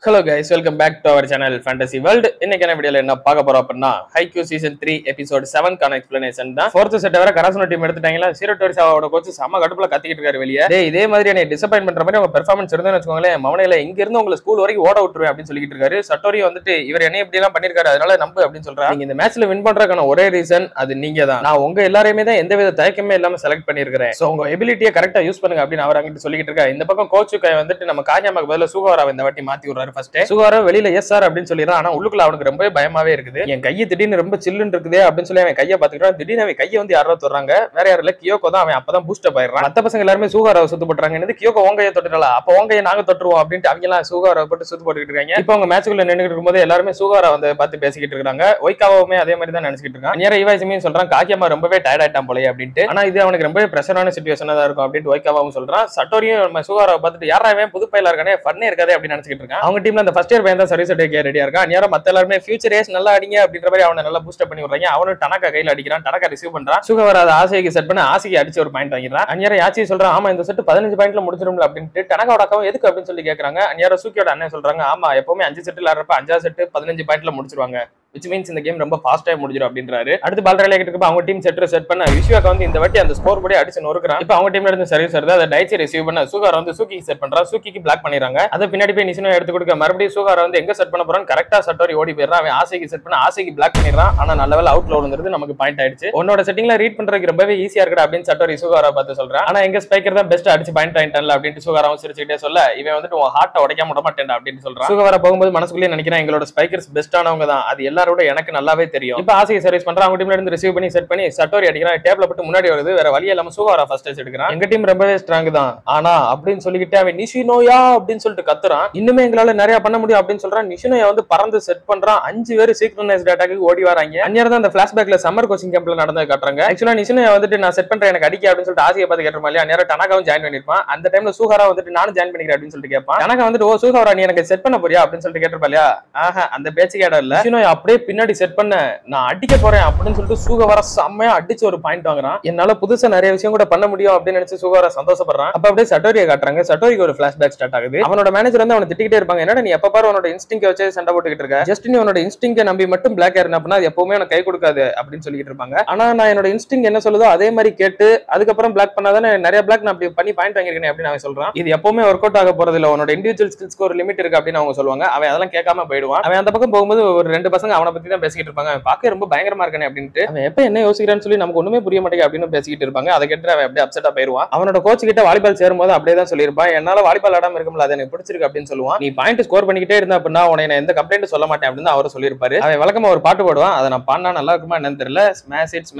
Hello guys, welcome back to our channel Fantasy World. இன்னைக்கான வீடியோல என்ன பார்க்க போறோம் அப்படின்னா ஹைக்யூ சீசன் 3 எபிசோட் 7 கான எக்ஸ்பிளனேஷன் தான். ஃபோர்த் செட் வர கராசனோ டீம் எடுத்துட்டாங்களா. ஜீரோ டோரிசாவோட கோச் செம கடுப்புல கத்திக்கிட்டு இருக்காரு வெளியே. டேய் இதே மாதிரி என்னை டிசப்பாயின்ட் பண்ற மாதிரி உங்க பெர்ஃபார்மன்ஸ் இருந்தேன்னு வச்சுக்கோங்களேன், மவனையில இங்க இருந்து உங்களை ஸ்கூல் வரைக்கும் ஓட விட்டுருவேன் அப்படின்னு சொல்லிட்டு இருக்காரு. சட்டோரி வந்துட்டு இவர் என்ன இப்படி எல்லாம் பண்ணிருக்காரு, அதனால நம்பு அப்படின்னு சொல்றாரு. நீங்க இந்த மேட்ச்ல வின் பண்றதுக்கான ஒரே ரீசன் அது நீங்க தான். நான் உங்க எல்லாரையுமே தான் எந்தவித தயக்கமே இல்லாம செலக்ட் பண்ணிருக்கிறேன். சோ உங்க எபிலிட்டியை கரெக்டா யூஸ் பண்ணுங்க அப்படின்னு அவர் அங்கிட்டு சொல்லிட்டு இருக்காரு. இந்த பக்கம் கோச்சுக்கு வந்துட்டு நம்ம காஞ்சாமாக்கு பதிலா சுகாராவை இந்த வாட்டி மாத்தி விடுறாரு. ஃபர்ஸ்ட் சுகாரா வெளியில எஸ் சார் அப்படின்னு சொல்லிடுறான். ஆனா உள்ளுக்குள்ள அவனுக்கு ரொம்ப பயமாவே இருக்குது. என் கையை திடீர்னு ரொம்ப சில்லுன்னு இருக்குது அப்படின்னு சொல்லி அவன் கையை பாத்துக்கிறான். திடீர்னு அவன் கையை வந்து யாரோ தொடுறாங்க. வேற யாரும் இல்ல, கியோகோ தான். அவன் அப்பதான் பூஸ்ட் அப் ஆயிடுறான். மத்த பசங்க எல்லாருமே சுகாராவை சுத்து போட்டுறாங்க. கியோகோ உங்க கையை தொட்டுறா, அப்ப உங்க கையை நாங்க தொட்டுருவோம் அப்படின்ட்டு அவங்க எல்லாம் சுகாராவை போட்டு சுத்து போட்டுக்கிட்டு இருக்காங்க. இப்போ அவங்க மேட்சுக்குள்ள நின்றுட்டு இருக்கும்போது எல்லாருமே சுகாரா வந்து பார்த்து பேசிக்கிட்டு இருக்காங்க. ஒய்காவுமே அதே மாதிரி தான் நினைச்சிட்டு இருக்கான். நேரம் இவாய்ஸுமே சொல்றான் காக்கியமா ரொம்பவே டயர்ட் ஆயிட்டான் போல அப்படின்ட்டு. ஆனா இது அவனுக்கு ரொம்பவே பிரஷரான சிச்சுவேஷனா தான் இருக்கும் அப்படின்ட்டு ஒய்காவும் சொல்றான். சட்டோரியும் நம்ம சுகாராவை பார்த்துட்டு யாரா அவன் புது பையலா இருக்கானே, ஃபன்னே இருக்காதே அப்படின்னு நினைச்சிட்டு இருக்கான். அவங்க டீம்ல அந்த ஃபர்ஸ்ட் இயர் பையன் தான் சர்வீஸ் எடுக்க ரெடியா இருக்கான். நேரம் மத்த எல்லாருமே ஃபியூச்சர் ஏஸ் நல்லா அடிங்க அப்படின்ற மாதிரி அவனை நல்லா பூஸ்ட் அப் பண்ணி விடுறாங்க. அவனும் டனக்கா கையில அடிக்கிறான். டனக்கா ரிசீவ் பண்றான். சுகவர் அதை ஆசைக்கு செட் பண்ண ஆசைக்கு அடிச்சு ஒரு பாயிண்ட் வாங்கிடுறான். அந்நேரம் யாச்சி சொல்றான் ஆமா இந்த செட் 15 பாயிண்ட்ல முடிச்சிடும்ல அப்படின்ட்டு. டனக்காவோட அக்காவும் எதுக்கு அப்படின்னு சொல்லி கேட்கறாங்க. அந்நேரம் சூக்கியோட அண்ணன் சொல்றாங்க ஆமா எப்பவுமே 5 செட்டில் ஆடுறப்ப 5 செட் 15 பாயிண்ட்ல முடிச்சிருவாங்க, which means இந்த கேம் ரொம்ப ஃபாஸ்டா முடிஞ்சிடும் அப்படின்றாரு. அடுத்து பால் ரேலே கிட்ட அவங்க டீம் செட் பண்ண விஸ்வாக்கா வந்து இந்த வாட்டி அந்த ஸ்கோர் போர்டே அடிச்சு நொறுக்குறான். இப்போ அவங்க டீம்ல இருந்து சர்வீஸ் வருது. அதை டைச்சி ரிசீவ் பண்ண சுகார வந்து சூக்கிக்கு செட் பண்றா. சூக்கிக்கு பிளாக் பண்ணிடுறாங்க. அதை பின்னாடி போய் நிஷினோ எடுத்து கொடுக்க மறுபடியும் சுகார வந்து எங்க செட் பண்ண போறான்னு கரெக்டா சட்டோரி ஓடி போயிடுறான். அவன் ஆசைக்கு செட் பண்ண ஆசைக்கு பிளாக் பண்ணிடுறான். ஆனா நல்ல வேலை அவுட்ல விழுந்துருது, நமக்கு பாயிண்ட் ஆயிடுச்சு. உன்னோட செட்டிங்ல ரீட் பண்றதுக்கு ரொம்பவே ஈஸியா இருக்கா அப்படின்னு சட்டோரி சுகாரா பார்த்து சொல்றான். ஆனா எங்க ஸ்பைக்கர் தான் பெஸ்ட் அடிச்சு பாயிண்ட் ஆயிட்டான்ல அப்படின்ட்டு சுகாராவும் சிரிச்சுக்கிட்டே சொல்ல இவன் வந்துட்டு உன் ஹார்ட்டை உடைக்காம விட மாட்டேன் அப்படின்னு சொல்றான். சுகாரா போகும்போது மனசுக்குள்ளே நினைக்கிறேன் எங்களோட ஸ்பைக்கர்ஸ் பெஸ்டானவங்க தான், அது எல்லாரோட எனக்கு நல்லாவே தெரியும். இப்ப ஆசையை சர்வீஸ் பண்றான். அவங்க டீம்ல இருந்து ரிசீவ் பண்ணி செட் பண்ணி சட்டோரி அடிக்கிறான். டேப்ல போட்டு முன்னாடி வருது. வேற வழியே இல்லாம சுகாரா ஃபர்ஸ்ட் டச் எடுக்கிறான். எங்க டீம் ரொம்பவே ஸ்ட்ராங் தான் ஆனா அப்படின்னு சொல்லிக்கிட்டு அவன் நிஷினோயா அப்படின்னு சொல்லிட்டு கத்துறான். இன்னுமே எங்களால நிறைய பண்ண முடியும் அப்படின்னு சொல்றான். நிஷினோயா வந்து பறந்து செட் பண்றான். 5 பேர் சீக்ரனைஸ்ட் அட்டாக்கு ஓடி வராங்க. அந்நேரம் தான் அந்த பிளாஷ்பேக்ல சம்மர் கோச்சிங் கேம்ப்ல நடந்தது காட்டுறாங்க. ஆக்சுவலா நிஷினோயா வந்துட்டு நான் செட் பண்றேன் எனக்கு அடிக்க அப்படின்னு சொல்லிட்டு ஆசையை பார்த்து கேட்ட மாதிரி அந்நேரம் டனகாவும் ஜாயின் பண்ணிருப்பான். அந்த டைம்ல சுகாரா வந்துட்டு நானும் ஜாயின் பண்ணிக்கிறேன் அப்படின்னு சொல்லிட்டு கேட்பான். டனகா வந்துட்டு ஓ சுகாரா நீ எனக்கு செட் பண்ண போறியா அப்படின்னு சொல்லிட்டு கேட்டிருப்பா இல்லையா. ஆஹா அந்த பேச்சுக்கு இடம் இல்ல. நிஷினோயா அப்படியே பின்னாடி செட் பண்ண நான் அடிக்க போறேன் அப்படின்னு சொல்லிட்டு சுகாரா செம்மையா அடிச்சு ஒரு பாயிண்ட் வாங்குறான். என்னால புதுசா நிறைய விஷயம் கூட பண்ண முடியும் அப்படின்னு நினைச்சு சுகாரா சந்தோஷப்படுறான். அப்ப அப்படியே சட்டோரியை காட்டுறாங்க. சட்டோரிக்கு ஒரு பிளாஷ்பேக் ஸ்டார்ட் ஆகுது. அவனோட மேனேஜர் வந்து அவனை திட்டிக்கிட்டே இருப்பாங்க. என்னடா நீ எப்ப பாரு உன்னோட இன்ஸ்டிங் வச்சு சண்டை போட்டுக்கிட்டு இருக்க, ஜஸ்ட் நீ உன்னோட இன்ஸ்டிங் நம்பி மட்டும் பிளாக் ஏறின அப்படின்னா அது எப்பவுமே எனக்கு கை கொடுக்காது அப்படின்னு சொல்லிட்டு இருப்பாங்க. ஆனா நான் என்னோட இன்ஸ்டிங் என்ன சொல்லுதோ அதே மாதிரி கேட்டு அதுக்கப்புறம் பிளாக் பண்ணாதானே நிறைய பிளாக் நான் அப்படி பண்ணி பாயிண்ட் வாங்கிருக்கேன் அப்படின்னு அவன் சொல்றான். இது எப்பவுமே ஒர்க் அவுட் ஆக போறது இல்ல, உன்னோட இண்டிவிஜுவல் ஸ்கில்ஸ்க்கு ஒரு லிமிட் இருக்கு அப்படின்னு அவங்க சொல்லுவாங்க. அவன் அதெல்லாம் கேட்காம போயிடுவான். அவன் அந்த பக்கம் போகும்போது ஒரு 2 பசங்க அவனை பத்தி தான் பேசிக்கிட்டு இருப்பாங்க. அவன் பார்க்க ரொம்ப பயங்கரமா இருக்கானே அப்படின்ட்டு அவன் எப்ப என்ன யோசிக்கிறான்னு சொல்லி நமக்கு ஒண்ணுமே புரிய மாட்டேங்க அப்படின்னு பேசிக்கிட்டு இருப்பாங்க. அதை கேட்டு அவன் அப்படியே அப்செட்டா போயிருவான். அவனோட கோச் கிட்ட வாலிபால் சேரும்போது அப்படியே தான் சொல்லியிருப்பான் என்னால வாலிபால் ஆடாம இருக்கும்ல அது எனக்கு பிடிச்சிருக்கு அப்படின்னு சொல்லுவான். நீ பாயிண்ட் ஸ்கோர் பண்ணிக்கிட்டே இருந்தா அப்படின்னா உன்னை நான் எந்த கம்ப்ளைண்ட் சொல்ல மாட்டேன் அப்படின்னு அவர் சொல்லியிருப்பாரு. அவன் வழக்கமா ஒரு பாட்டு போடுவான். அதை நான் பாடினா நல்லா இருக்குமா என்னன்னு தெரியல. ஸ்மாஷ்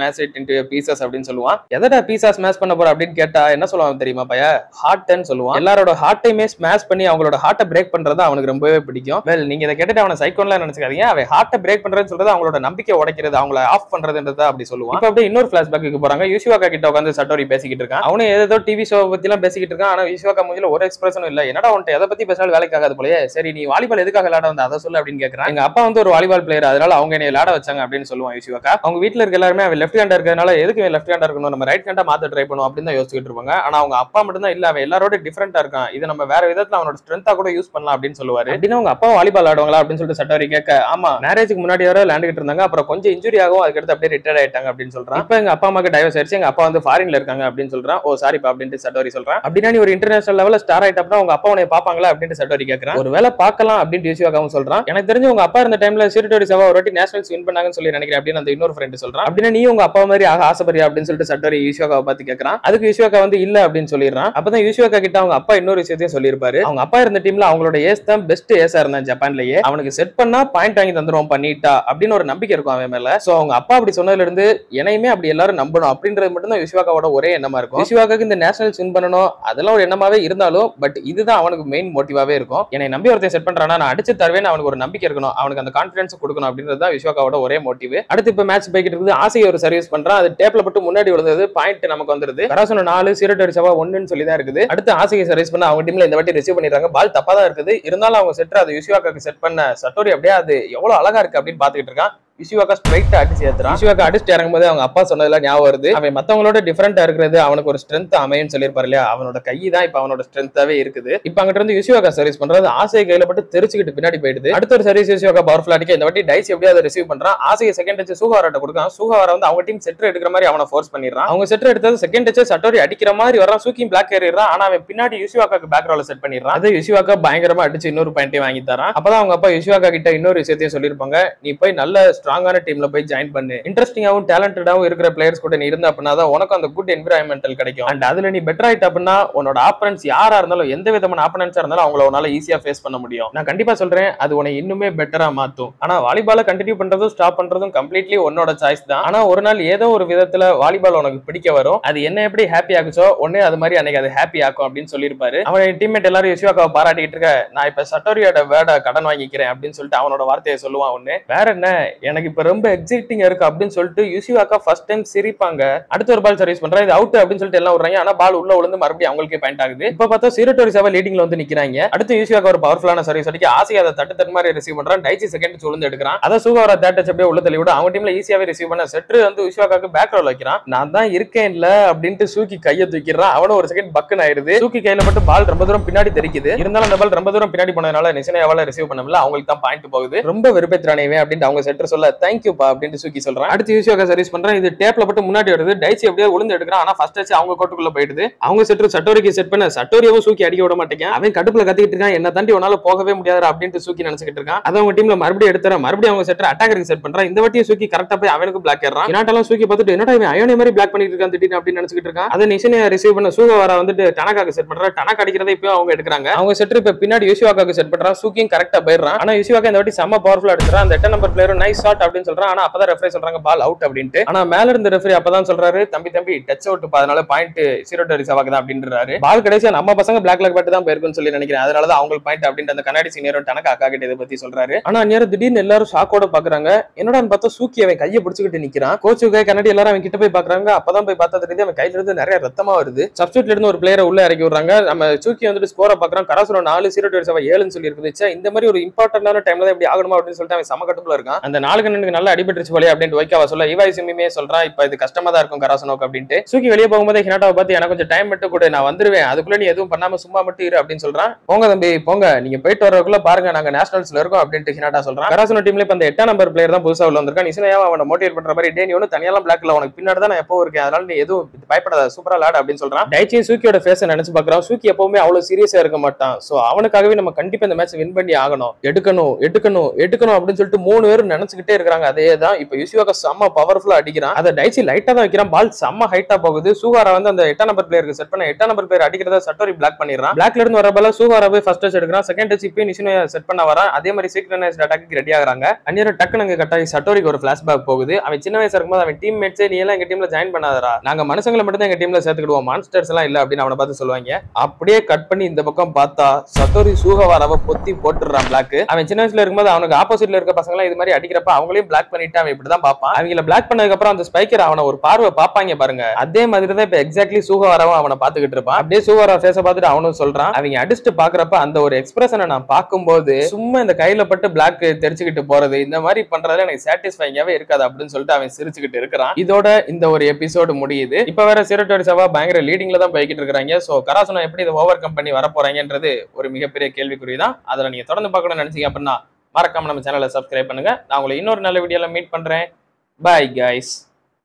இட் இன்டு பீசஸ் அப்படின்னு சொல்லுவான். எதடா பீசா ஸ்மாஷ் பண்ண போற அப்படின்னு கேட்டா என்ன சொல்லுவான் தெரியுமா பைய, ஹார்ட்னு சொல்லுவான். எல்லாரோட ஹார்ட்டையுமே ஸ்மாஷ் பண்ணி அவங்களோட ஹார்ட்டை பிரேக் பண்றது அவனுக்கு ரொம்பவே பிடிக்கும். வெல் நீங்க இதை கேட்டுட்டு அவனை சைக்கோன்லாம் நினைச்சுக்காதீங்க. அவன் ஹார்ட்டை பிரேக் பண்றதுன்னு சொல்றது அவங்களோட நம்பிக்கை உடைக்கிறது, அவங்கள ஆஃப் பண்றதுன்றத அப்படி சொல்லுவான். இப்ப அப்படியே இன்னொரு பிளாஷ்பேக்கு போறாங்க. யுஷிவாக்கா கிட்ட உட்காந்து சட்டோரி பேசிக்கிட்டு இருக்கான். அவனே ஏதோ டிவி ஷோ பத்தி எல்லாம் பேசிக்கிட்டு இருக்கான். ஆனா யுஷிவாக்கா மூஞ்சில ஒரு எக்ஸ்பிரஷனும் இல்ல. என்னடா உன்ட்ட எதை பத்தி பேசினாலும் வேலைக்கு ஆகாது போலயே, சரி நீ வாலிபால் எதுக்காக விளையாட வந்த அதை சொல்லு அப்படின்னு கேட்கறான். எங்க அப்பா வந்து ஒரு வாலிபால் பிளேயர், அதனால அவங்க என்னை விளையாட வச்சாங்க அப்படின்னு சொல்லுவான் யுஷிவாக்கா. அவங்க வீட்டுல இருக்க எல்லாருமே அவன் லெஃப்ட் ஹேண்டா இருக்கிறதுனால எதுக்கு லெஃப்ட் ஹேண்டா இருக்கணும், நம்ம ரைட் ஹேண்டா மாத்த ட்ரை பண்ணுவோம் அப்படின்னு தான் யோசிச்சுட்டு இருப்பாங்க. ஆனா அவங்க அப்பா மட்டும் தான் இல்ல அவன் எல்லாரோட டிஃபரெண்டா இருக்கான், இதை நம்ம வேற விதத்துல அவனோட ஸ்ட்ரென்த்தா கூட யூஸ் பண்ணலாம் அப்படின்னு சொல்லுவாரு. அப்படின்னு அவங்க அப்பா வாலிபால் ஆடுவாங்களா அப்படின்னு சொல்லிட்டு சட்டோரி கேட்க ஆமா மேரேஜுக்கு முன்னாடி வர விளையாண்டுட்டு இருந்தாங்க, அப்புறம் கொஞ்சம் இன்ஜுரி ஆகும், அதுக்கடுத்து அப்படியே ரிட்டையர்ட் ஆயிட்டாங்க அப்படின்னு சொல்றான். இப்ப எங்க அப்பா அம்மாக்கு டைவர்ஸ் ஆயிடுச்சு, எங்க அப்பா வந்து ஃபாரின்ல இருக்காங்க அப்படின்னு சொல்றான். ஓ சாரிப்பா அப்படின்ட்டு சட்டோரி சொல்றான். அப்படின்னா நீ ஒரு இன்டர்நேஷனல் லெவல்ல ஸ்டார் ஆயிட்டா உங்க அப்பா உன்னை பாப்பாங்களா அப்படின்ட்டு சட்டோரி கேட்கறான். ஒரு வேலை பார்க்கலாம் அப்படின்னு யோசிவாக்காவும் சொல்றான். எனக்கு தெரிஞ்சு உங்க அப்பா இருந்த டைம்ல சீரட்டோரி சவா ஒரு வாட்டி நேஷனல்ஸ் வின் பண்ணாங்கன்னு சொல்லி நினைக்கிறேன் அப்படின்னு அந்த இன்னொரு ஃப்ரெண்ட் சொல்றான். அப்படின்னா நீ உங்க அப்பா மாதிரி ஆக ஆசைப்படுறியா அப்படின்னு சொல்லிட்டு சட்டோரி யூஷிவாக்காவை பார்த்து கேட்கறான். அதுக்கு யூஷிவாக்கா வந்து இல்ல அப்படின்னு சொல்லிடுறான். அப்பதான் யூஷிவாக்கா கிட்ட அவங்க அப்பா இன்னொரு விஷயத்தையும் சொல்லியிருப்பாரு. அவங்க அப்பா இருந்த டீம்ல அவங்களோட ஏஸ் தான் பெஸ்ட் ஏஸா இருந்தான் ஜப்பான்லயே, அவனுக்கு செட் பண்ணா பாயிண்ட் வாங்கி தந்துருவோம் பண்ணிட்டா அப்படின்னு ஒரு நம்பிக்கை இருக்கும் அவன் மேல. சோ அவங்க அப்பா அப்படி சொன்னதுல இருந்து என்னையுமே அப்படி எல்லாரும் நம்பணும் அப்படின்றது மட்டும் தான் யுஷிவாக்காவோட ஒரே எண்ணமா இருக்கும். யுஷிவாக்காக்கு இந்த நேஷனல்ஸ் வின் பண்ணணும் அதெல்லாம் ஒரு எண்ணமாவே இருந்தாலும் பட் இதுதான் அவனுக்கு மெயின் மோட்டிவாவே இருக்கும். என்னை நம்பி ஒருத்தன் செட் பண்றானா நான் அடிச்சு தருவேன் அவனுக்கு ஒரு நம்பிக்கை இருக்கணும், அவனுக்கு அந்த கான்ஃபிடன்ஸ் கொடுக்கணும் அப்படின்றது தான் யுஷிவாக்காவோட ஒரே மோட்டிவ். அடுத்து இப்ப மேட்ச் போய்கிட்டு இருக்குது. ஆசையை ஒரு சர்வீஸ் பண்றான். அது டேப்ல போட்டு முன்னாடி விழுந்தது பாயிண்ட் நமக்கு வந்துருது. கராசனோ 4 சீரட்டோரி சவா 1ன்னு சொல்லி தான் இருக்குது. அடுத்து ஆசையை சர்வீஸ் பண்ண அவங்க டீம்ல இந்த வாட்டி ரிசீவ் பண்ணிடுறாங்க. பால் தப்பா தான் இருக்குது, இருந்தாலும் அவங்க செட்டர் அது யுஷிவாக்காக்கு செட் பண்ண சட்டோரி அப்படியே அது எவ்வளவு அழகா இருக்கு அப்படின்னு பாத்துக்கிட்டு இருக்கான். யுஷிவாக்கா ஸ்ட்ரைட்டா அடிச்சு ஏத்துறான். யுஷிவாக்கா அடிச்சு இறங்கும்போது அவங்க அப்பா சொன்னதுல ஞாபகம் வருது. அவன் மத்தவங்களோட டிஃபரெண்டா இருக்கிறது அவனுக்கு ஒரு ஸ்ட்ரென்த் அமையும் சொல்லியிருப்பாரு இல்லையா, அவனோட கை தான் இப்ப அவனோட ஸ்ட்ரென்த்தாவே இருக்குது. இப்ப அங்கிட்ட இருந்து யுஷிவாக்கா சர்வீஸ் பண்றது ஆசை கையில பட்டு தெரிச்சுக்கிட்டு பின்னாடி போயிடுது. அடுத்த ஒரு சர்வீஸ் யுஷிவாக்கா பவர்ஃபுல் அடிக்க இந்த வாட்டி டைஸ் எப்படியாவது ரிசீவ் பண்றான். ஆசையை செகண்ட் டச் சூகாராட்ட கொடுக்கான். சூகாரா வந்து அவங்க டீம் செட்டர் எடுக்கிற மாதிரி அவனை ஃபோர்ஸ் பண்ணிடுறான். அவங்க செட்டர் எடுத்தது செகண்ட் டச் சட்டோரி அடிக்கிற மாதிரி வரான். சூக்கியும் பிளாக் ஏறிடுறான். ஆனா அவன் பின்னாடி யுஷிவாக்காக்கு பேக் ரோல செட் பண்ணிடுறான். அது யுஷிவாக்கா பயங்கரமா அடிச்சு இன்னொரு பாயிண்டே வாங்கி தரான். அப்பதான் அவங்க அப்பா யுஷிவாக்கா கிட்ட இன்னொரு விஷயத்தையும் சொல்லிருப்பாங்க, நீ போய் நல்ல ஸ்ட்ராங்கான டீம்ல போய் ஜாயின் பண்ணு, இன்ட்ரெஸ்டிங்காவும் டேலண்டடாவும் இருக்கிற பிளேயர்ஸ் கூட நீ இருந்த அப்படின்னா தான் உனக்கு அந்த குட் என்விரான்மெண்டல் கிடைக்கும். அண்ட் அதுல நீ பெட்டர் ஆயிட்ட அப்படின்னா உன்னோட ஆப்பனன்ஸ் யாரா இருந்தாலும் எந்த விதமான ஆப்பனன்ஸா இருந்தாலும் அவங்கள உன்னால ஈஸியா ஃபேஸ் பண்ண முடியும். நான் கண்டிப்பா சொல்றேன், அது உன்னை இன்னுமே பெட்டரா மாத்தும். ஆனா வாலிபால கண்டினியூ பண்றதும் ஸ்டாப் பண்றதும் கம்ப்ளீட்லி உன்னோட சாய்ஸ் தான். ஆனா ஒரு நாள் ஏதோ ஒரு விதத்துல வாலிபால் உனக்கு பிடிக்க வரும். அது என்ன எப்படி ஹாப்பி ஆகுச்சோ ஒன்னே அது மாதிரி அன்னைக்கு அது ஹாப்பி ஆக்கும் அப்படின்னு சொல்லியிருப்பாரு. அவன் டீம்மேட் எல்லாரும் யுஷிவாக்காவை பாராட்டிட்டு இருக்க, நான் இப்ப சட்டோரியோட வேர்டை கடன் வாங்கிக்கிறேன் அப்படின்னு சொல்லிட்டு அவனோட வார்த்தையை சொல்லுவான். ஒண்ணு வேற என்ன, எனக்கு இப்ப ரொம்ப எக்ஸைட்டிங்கா இருக்கு அப்படின்னு சொல்லிட்டு யுஷிவாக்கா ஃபர்ஸ்ட் டைம் சிரிப்பாங்க. அடுத்த ஒரு பால் சர்வீஸ் பண்றா, இது அவுட் அப்படின்னு சொல்லிட்டு எல்லாம் விடுறாங்க. ஆனா பால் உள்ள விழுந்து மறுபடியும் அவங்களுக்கே பாயிண்ட் ஆகுது. இப்ப பார்த்தா சிரோட்டோரிசாவா லீடிங்ல வந்து நிக்கிறாங்க. அடுத்து யுஷிவாக்கா ஒரு பவர்ஃபுல்லான சர்வீஸ் அடிக்க ஆசையை அதை தட்டு மாதிரி ரிசீவ் பண்றான். டைச்சி செகண்ட் உழுந்து எடுக்கிறான். அதை சூகாரா தேர்ட் டச் அப்படியே உள்ள தள்ளி விட அவங்க டீம்ல ஈஸியாவே ரிசீவ் பண்ண செட்ரு வந்து யுஷிவாக்காக்கு பேக் ரோல் வைக்கிறான். நான் தான் இருக்கேன்ல அப்படின்ட்டு சூக்கி கையை தூக்கிடுறான். அவனும் ஒரு செகண்ட் பக்குன்னு ஆயிருது. சூக்கி கையில மட்டும் பால் ரொம்ப தூரம் பின்னாடி தெரிக்குது. இருந்தாலும் அந்த பால் ரொம்ப தூரம் பின்னாடி போனதுனால நிசனையாவால ரிசீவ் பண்ண முடியல. அவங்களுக்கு தான் பாயிண்ட் போகுது. ரொம்ப வெறுப்பேற்றானே அப்படின்னு அவங்க செட்டர் சொல்ல தேங்க்யூப்பா அப்படின்னு சூக்கி சொல்றான். அடுத்து யுஷிவாக்கா சர்வீஸ் பண்றான். இது டேப்ல பட்டு முன்னாடி வருது. டைச்சி அப்படியே உளுந்து எடுக்கிறான். ஆனா ஃபர்ஸ்ட் டச் அவங்க கோட்டுக்குள்ள போயிடுது. அவங்க செட்டர் சட்டோரிக்கு செட் பண்ண சட்டோரியாவும் சூக்கி அடிக்க விட மாட்டேங்க. அவன் கடுப்புல கத்திக்கிட்டு இருக்கான், என்ன தாண்டி உன்னால போகவே முடியாது அப்படின்னு சூக்கி நினைச்சிட்டு இருக்கான். அதை அவங்க டீம்ல மறுபடியும் எடுத்துற மறுபடியும் அவங்க செட்டர் அட்டாக்கருக்கு செட் பண்றான். இந்த வாட்டியும் சூக்கி கரெக்டா போய் அவனுக்கு பிளாக் ஏறான். இனாட்டெல்லாம் சூக்கி பார்த்துட்டு என்னடா இவன் அயோனி மாதிரி பிளாக் பண்ணிட்டு இருக்கான் திடீர்னு அப்படின்னு நினைச்சிட்டு இருக்கான். அதை நிஷனையா ரிசீவ் பண்ண சூகாரா வந்துட்டு டனகாக்கு செட் பண்றான். டனக் அடிக்கிறதை இப்போ அவங்க எடுக்கிறாங்க. அவங்க செட்டர் இப்ப பின்னாடி யுஷிவாக்காக்கு செட் பண்றான். சூக்கியும் கரெக்டா போயிடுறான். ஆனா யுஷிவாக்கா இந்த வாட்டி செம்ம பவர்ஃபுல்லா அடிச்சான். அந்த 8 நம்பர் பிளேயரும் நைஸ் ஷாட் அப்படின்னு சொல்றான். ஆனா அப்பதான் ரெஃபரி சொல்றாங்க பால் அவுட் அப்படின்ட்டு. ஆனா மேல இருந்த ரெஃபரி அப்பதான் சொல்றாரு, தம்பி டச் அவுட், அதனால பாயிண்ட் சிரோட்டோரிசாவாக்கு தான் அப்படின்றாரு. பால் கடைசியா நம்ம பசங்க பிளாக் லெக் பட்டு தான் போயிருக்குன்னு சொல்லி நினைக்கிறேன். அதனாலதான் அவங்க பாயிண்ட் அப்படின்ற அந்த கண்ணாடி சீனியரும் டனக் அக்கா கிட்ட இதை பத்தி சொல்றாரு. ஆனா நேரம் திடீர்னு எல்லாரும் ஷாக்கோட பாக்குறாங்க. என்னடான்னு பார்த்தா சூக்கி அவன் கையை பிடிச்சிக்கிட்டு நிக்கிறான். கோச்சுக்கா கண்ணாடி எல்லாரும் அவன் கிட்ட போய் பாக்குறாங்க. அப்பதான் போய் பார்த்தா தெரியுது அவன் கையில இருந்து நிறைய ரத்தமா வருது. சப்ஸ்டிட்யூட்ல இருந்து ஒரு பிளேயரை உள்ள இறக்கி விடுறாங்க. நம்ம சூக்கி வந்துட்டு ஸ்கோரை பாக்குறான். கராசுரோ 4 சிரோட்டோரிசாவா 7ன்னு சொல்லி இருக்குது. இந்த மாதிரி ஒரு இம்பார்ட்டன்டான டைம்ல தான் இப்படி ஆகணுமா அப்படின்னு சொல்லிட்டு அவன் சமக்கட்டத்துல இருக்கான். அந்த 4 கண்ணனுக்கு நல்லா அடிபட்டுருச்சு போல அப்படின்னு வைக்காவா சொல்ல இவாய் சிமிமே சொல்றான், இப்ப இது கஷ்டமா தான் இருக்கும் கராசுனோக்கு அப்படின்ட்டு. சூக்கி வெளியே போகும்போது ஹினாட்டாவை பார்த்து எனக்கு கொஞ்சம் டைம் மட்டும் கூட, நான் வந்துருவேன், அதுக்குள்ள நீ எதுவும் பண்ணாம சும்மா மட்டும் இரு அப்படின்னு சொல்றான். போங்க தம்பி போங்க, நீங்க போயிட்டு வரக்குள்ள பாருங்க நாங்க நேஷனல்ஸ்ல இருக்கோம் அப்படின்ட்டு ஹினாட்டா சொல்றான். கராசுனோ டீம்ல இப்ப அந்த 8 நம்பர் பிளேயர் தான் புதுசா உள்ள வந்திருக்கான். நிசனையாவை அவனை மோட்டிவேட் பண்ற மாதிரி, டே நீ ஒன்னும் தனியெல்லாம் பிளாக்ல உனக்கு பின்னாடி தான் நான் எப்போ இருக்கேன், அதனால நீ எதுவும் பயப்படாத, சூப்பரா லாட் அப்படின்னு சொல்றான். டைச்சியும் சூக்கியோட ஃபேஸை நினைச்சு பாக்குறான். சூக்கி எப்பவுமே அவ்வளவு சீரியஸா இருக்க மாட்டான். சோ அவனுக்காகவே நம்ம கண்டிப்பா இந்த மேட்ச் வின் பண்ணி ஆகணும், எடுக்கணும் அப்படின்னு சொல்லிட்டு 3 பேரும் நினைச்சுக்கிட்டே இருக்காங்க. அதே தான் இப்ப யுஷிவாக்கா செம்ம பவர்ஃபுல்லா அடிக்கிறான். அதை டைச்சி லைட்டா தான் வைக்கிறான். பால் செம்ம ஹைட்டா போகுது. சூகாரா வந்து அந்த 8 நம்பர் பிளேயருக்கு செட் பண்ண 8 நம்பர் பிளேயர் அடிக்கிறத சட்டோரி பிளாக் பண்ணிடுறான். பிளாக்ல இருந்து வர பால சூகாரா போய் ஃபர்ஸ்ட் டச் எடுக்கிறான். செகண்ட் டச் இப்போ நிஷினோயா செட் பண்ண வரான். அதே மாதிரி சீக்ரெனைஸ்ட் அட்டாக்கு ரெடி ஆகுறாங்க. அந்நேரம் டக்குனு கட்டாயி சட்டோரிக்கு ஒரு ஃபிளாஷ்பேக் போகுது. அவன் சின்ன வயசா இருக்கும்போது அவன் டீம் மேட்ஸே நீ எல்லாம் எங்க டீம்ல ஜாயின் பண்ணாதடா, நாங்க மனுஷங்களை மட்டும் தான் எங்க டீம்ல சேர்த்துக்கிடுவோம், மான்ஸ்டர்ஸ் எல்லாம் இல்ல அப்படின்னு அவனை பார்த்து சொல்லுவாங்க. அப்படியே கட் பண்ணி இந்த பக்கம் பார்த்தா சட்டோரி சூகாராவை பொத்தி போட்டுறான் பிளாக். அவன் சின்ன வயசுல இருக்கும்போது அவனுக்கு ஆப்போசிட்ல இருக்க பசங்க எல்லாம் இது மாதிரி அடிக்கிறப்ப அவங்களையும் பிளாக் பண்ணிட்டு அவன் இப்படிதான் பார்ப்பான். அவங்கள பிளாக் பண்ணதுக்கு அப்புறம் அந்த ஸ்பைக்கர் அவனை ஒரு பார்வை பார்ப்பாங்க பாருங்க, அதே மாதிரி தான் இப்ப எக்ஸாக்ட்லி சூகாராவும் அவனை பாத்துக்கிட்டு இருப்பான். அப்படியே சூகாரா ஃபேஸ பார்த்துட்டு அவனும் சொல்றான், அவங்க அடிச்சுட்டு பாக்குறப்ப அந்த ஒரு எக்ஸ்பிரஷனை நான் பார்க்கும்போது சும்மா இந்த கையில பட்டு பிளாக் தெரிச்சுக்கிட்டு போறது இந்த மாதிரி பண்றதுல எனக்கு சாட்டிஸ்ஃபைங்காவே இருக்காது அப்படின்னு சொல்லிட்டு அவன் சிரிச்சுக்கிட்டு இருக்கிறான். இதோட இந்த ஒரு எபிசோடு முடியுது. இப்ப வேற சிரோட்டோரிசாவா பயங்கர லீடிங்ல தான் போய்கிட்டு இருக்காங்க. சோ கராசுனோ எப்படி இதை ஓவர் கம் பண்ணி வர போறாங்கன்றது ஒரு மிகப்பெரிய கேள்விக்குறிதான். அதுல நீங்க தொடர்ந்து பார்க்கணும்னு நினைச்சீங்க அப்படின்னா மறக்காம நம்ம சேனலை சப்ஸ்கிரைப் பண்ணுங்க. நான் உங்களை இன்னொரு நல்ல வீடியோல மீட் பண்றேன். Bye guys.